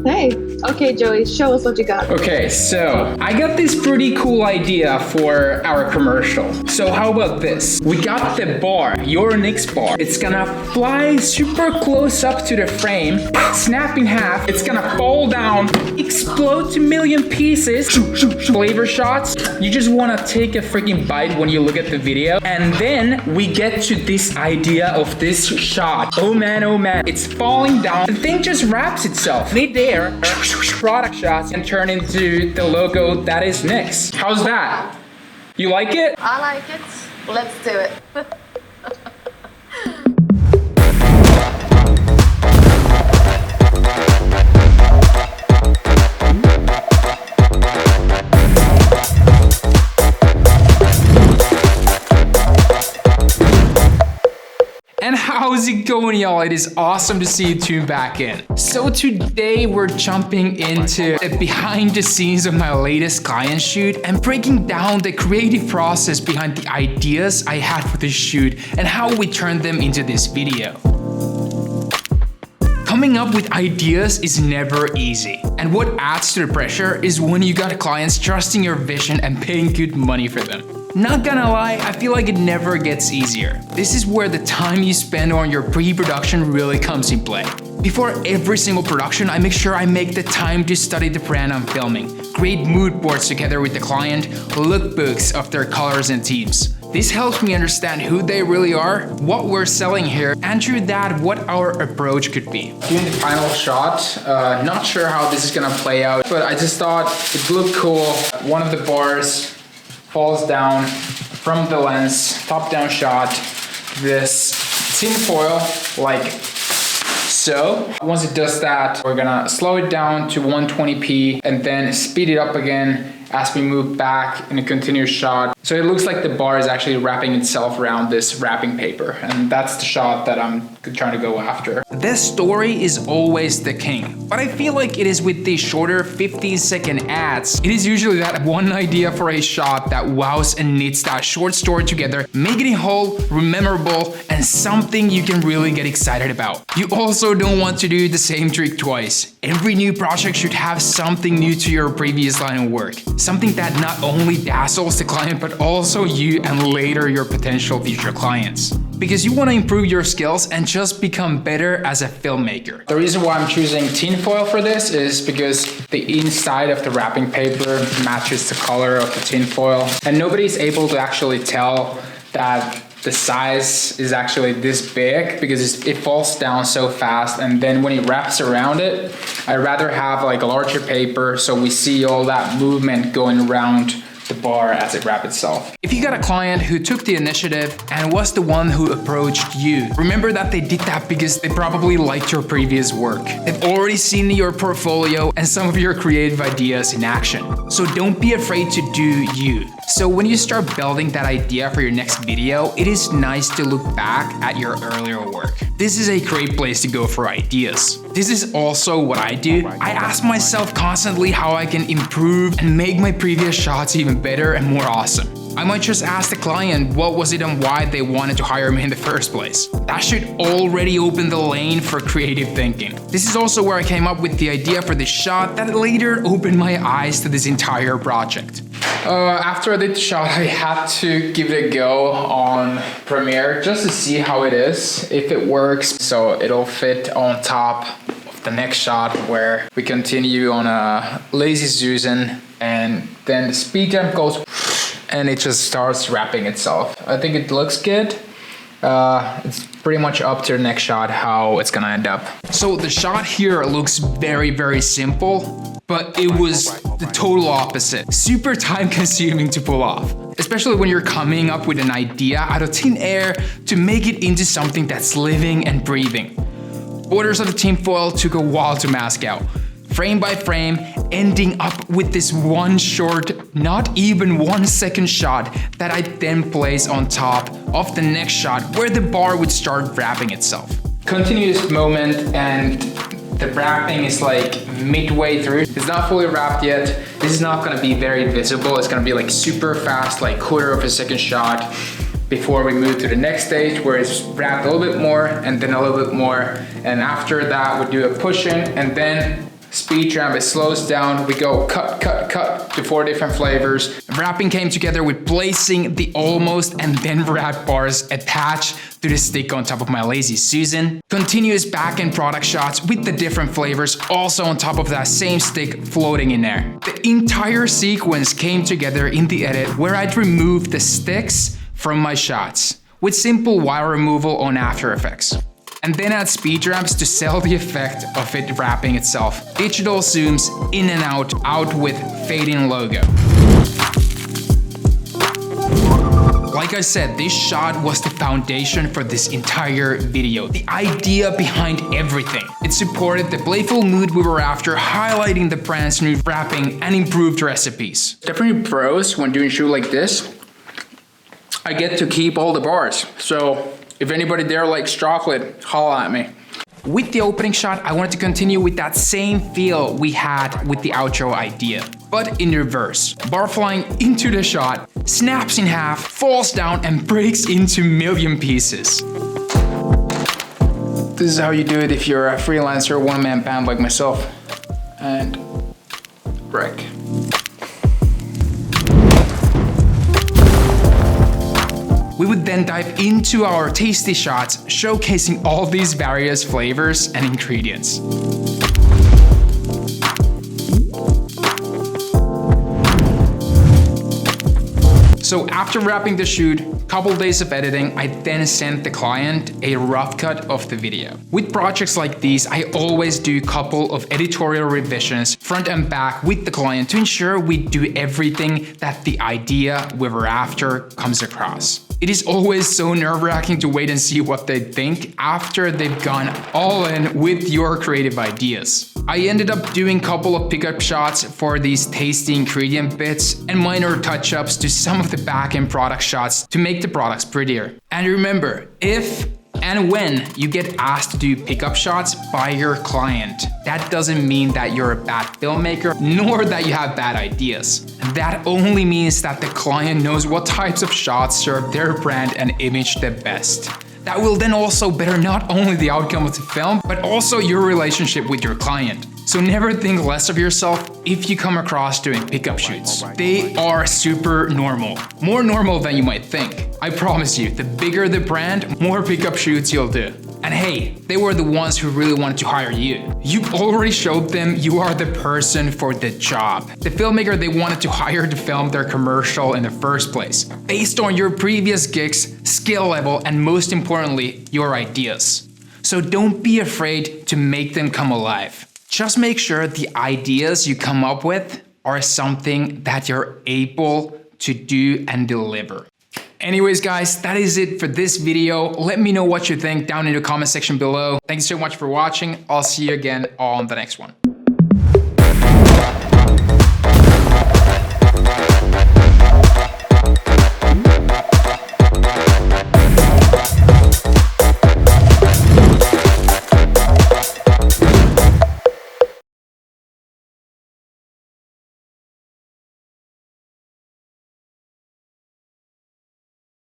Hey, okay, Joey, show us what you got. Okay, so I got this pretty cool idea for our commercial. So how about this? We got the bar, your Nyx bar. It's gonna fly super close up to the frame, snap in half. It's gonna fall down, explode to a million pieces. Flavor shots. You just wanna take a freaking bite when you look at the video. And then we get to this idea of this shot. Oh man, it's falling down. The thing just wraps itself. Mid-air, product shots and turn into the logo that is Nyx. How's that? You like it? I like it. Let's do it. And how's it going, y'all? It is awesome to see you tune back in. So today we're jumping into the behind the scenes of my latest client shoot and breaking down the creative process behind the ideas I had for this shoot and how we turned them into this video. Coming up with ideas is never easy. And what adds to the pressure is when you got clients trusting your vision and paying good money for them. Not gonna lie, I feel like it never gets easier. This is where the time you spend on your pre-production really comes in play. Before every single production, I make sure I make the time to study the brand I'm filming, create mood boards together with the client, lookbooks of their colors and themes. This helps me understand who they really are, what we're selling here, and through that, what our approach could be. Doing the final shot, not sure how this is gonna play out, but I just thought it looked cool. One of the bars falls down from the lens, top-down shot, this tin foil, like so. Once it does that, we're gonna slow it down to 120p and then speed it up again as we move back in a continuous shot. So it looks like the bar is actually wrapping itself around this wrapping paper, and that's the shot that I'm trying to go after. The story is always the king, but I feel like it is with these shorter 15-second ads. It is usually that one idea for a shot that wows and knits that short story together, making it whole, memorable, and something you can really get excited about. You also don't want to do the same trick twice. Every new project should have something new to your previous line of work. Something that not only dazzles the client, but also you and later your potential future clients. Because you want to improve your skills and just become better as a filmmaker. The reason why I'm choosing tin foil for this is because the inside of the wrapping paper matches the color of the tin foil. And nobody's able to actually tell that the size is actually this big because it falls down so fast, and then when it wraps around it, I'd rather have like a larger paper so we see all that movement going around the bar as it wraps itself. If you got a client who took the initiative and was the one who approached you, remember that they did that because they probably liked your previous work. They've already seen your portfolio and some of your creative ideas in action. So don't be afraid to do you. So when you start building that idea for your next video, it is nice to look back at your earlier work. This is a great place to go for ideas. This is also what I do. I ask myself constantly how I can improve and make my previous shots even better and more awesome. I might just ask the client what was it and why they wanted to hire me in the first place. That should already open the lane for creative thinking. This is also where I came up with the idea for this shot that later opened my eyes to this entire project. After I did the shot, I had to give it a go on Premiere just to see how it is, if it works. So it'll fit on top of the next shot where we continue on a Lazy Susan, and then the speed jump goes and it just starts wrapping itself. I think it looks good. It's pretty much up to the next shot how it's gonna end up. So the shot here looks very, very simple, but it was the total opposite. Super time consuming to pull off, especially when you're coming up with an idea out of thin air to make it into something that's living and breathing. Borders of the tinfoil took a while to mask out. Frame by frame, ending up with this one short, not even 1 second shot that I then place on top of the next shot where the bar would start wrapping itself. Continuous moment, and the wrapping is like midway through. It's not fully wrapped yet. This is not gonna be very visible. It's gonna be like super fast, like quarter of a second shot. before we move to the next stage where it's wrapped a little bit more and then a little bit more. And after that, we do a push in and then speed ramp, it slows down. We go cut, cut, cut to 4 different flavors. Wrapping came together with placing the almost and then wrapped bars attached to the stick on top of my Lazy Susan. Continuous back end product shots with the different flavors also on top of that same stick floating in there. The entire sequence came together in the edit where I'd removed the sticks from my shots with simple wire removal on After Effects. And then add speed ramps to sell the effect of it wrapping itself. Digital zooms in and out with fade-in logo. Like I said, this shot was the foundation for this entire video. The idea behind everything. It supported the playful mood we were after, highlighting the brand's new wrapping and improved recipes. Definitely pros when doing a shoot like this. I get to keep all the bars. So if anybody there likes chocolate, holla at me. With the opening shot, I wanted to continue with that same feel we had with the outro idea, but in reverse. Bar flying into the shot, snaps in half, falls down and breaks into million pieces. This is how you do it if you're a freelancer, one-man band like myself. And wreck. We would then dive into our tasty shots, showcasing all these various flavors and ingredients. So after wrapping the shoot, couple days of editing, I then sent the client a rough cut of the video. With projects like these, I always do a couple of editorial revisions, front and back with the client to ensure we do everything that the idea we were after comes across. It is always so nerve-wracking to wait and see what they think after they've gone all in with your creative ideas. I ended up doing a couple of pickup shots for these tasty ingredient bits and minor touch-ups to some of the back-end product shots to make the products prettier. And remember, if and when you get asked to do pickup shots by your client, that doesn't mean that you're a bad filmmaker, nor that you have bad ideas. That only means that the client knows what types of shots serve their brand and image the best. That will then also better not only the outcome of the film, but also your relationship with your client. So never think less of yourself if you come across doing pickup shoots. They are super normal. More normal than you might think. I promise you, the bigger the brand, more pickup shoots you'll do. And hey, they were the ones who really wanted to hire you. You've already showed them you are the person for the job. The filmmaker they wanted to hire to film their commercial in the first place, based on your previous gigs, skill level, and most importantly, your ideas. So don't be afraid to make them come alive. Just make sure the ideas you come up with are something that you're able to do and deliver. Anyways, guys, that is it for this video. Let me know what you think down in the comment section below. Thank you so much for watching. I'll see you again on the next one.